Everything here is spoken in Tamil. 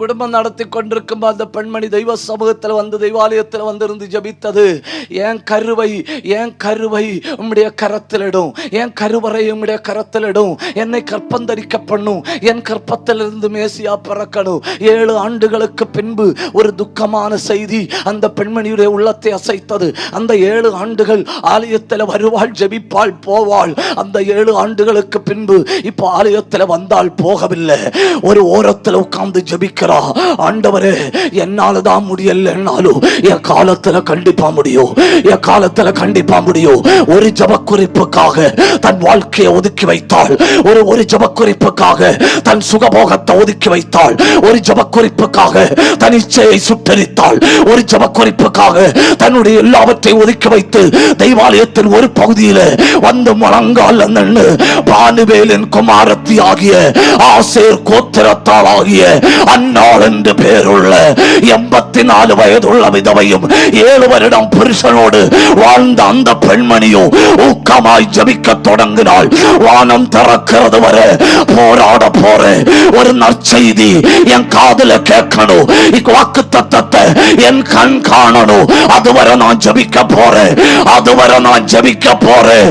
குடும்பம் நடத்தி கொண்டிருக்கும்போது அந்த பெண்மணி தெய்வ சமூகத்தில் வந்து தெய்வாலயத்தில் வந்திருந்து ஜபித்தது, என் கருவை உம்முடைய கரத்திலிடும், என் கருவறை உம்முடைய கரத்திலிடும், என்னை கற்பந்தரிக்க பண்ணும், என் கற்பத்திலிருந்து மேசியா பிறக்கணும். 7 ஆண்டுகளுக்கு பின்பு ஒரு துக்கமான செய்தி அந்த பெண்மணியுடைய உள்ளத்தை அசைத்தது. அந்த 7 ஆண்டுகள் ஆலயத்தில் வருவாள், ஜெபிப்பாள், போவாள். அந்த 7 ஆண்டுகளுக்கு பின்பு இப்ப ஆலயத்தில் வந்தால் போகவில்லை, ஒரு ஓரத்தில் உட்கார்ந்து ஜெபிக்கிறா. ஆண்டவரே, என்னாலதான் முடியலன்னாலும் என் காலத்துல கண்டிப்பா முடியும், என் காலத்துல கண்டிப்பா முடியும். ஒரு ஜபக்குறிப்புக்காக தன் வாழ்க்கையை ஒதுக்கி வைத்தாள், ஒரு ஜபக்குறிப்புக்காக தன் சுகபோகத்தை ஒதுக்கி வைத்தாள், ஒரு ஜபக்குறிப்புக்காக தன் இச்சையை சுட்டரித்தாள், ஒரு ஜபக்குறிப்புக்காக தன்னுடைய எல்லாவற்றையும் ஒதுக்கி வைத்து தெய்வாலயத்தின் ஒரு பகுதியில் வந்து முழங்கால் நின்று பானுவேலின் குமாரத்தி ஆகிய ஆசேர் கோத்திரத்தால் ஆகிய அன்னாள் என்று பேருள்ள 84 வயதுள்ள விதவையும் 7 வருடம் புருஷனோடு வாழ்ந்த அந்த பெண்மணியும் ஊக்கமாய் ஜபிக்க தொடங்கினாள். வானம் திறக்கிறது வரை போராட போறேன், ஒரு நற்செய்தி என் காதுல கேட்கணும், வாக்கு தத்தத்தை என் கண் காணணும், அதுவரை நான் ஜபிக்க போறேன், அதுவரை நான் ஜபிக்க போறேன்.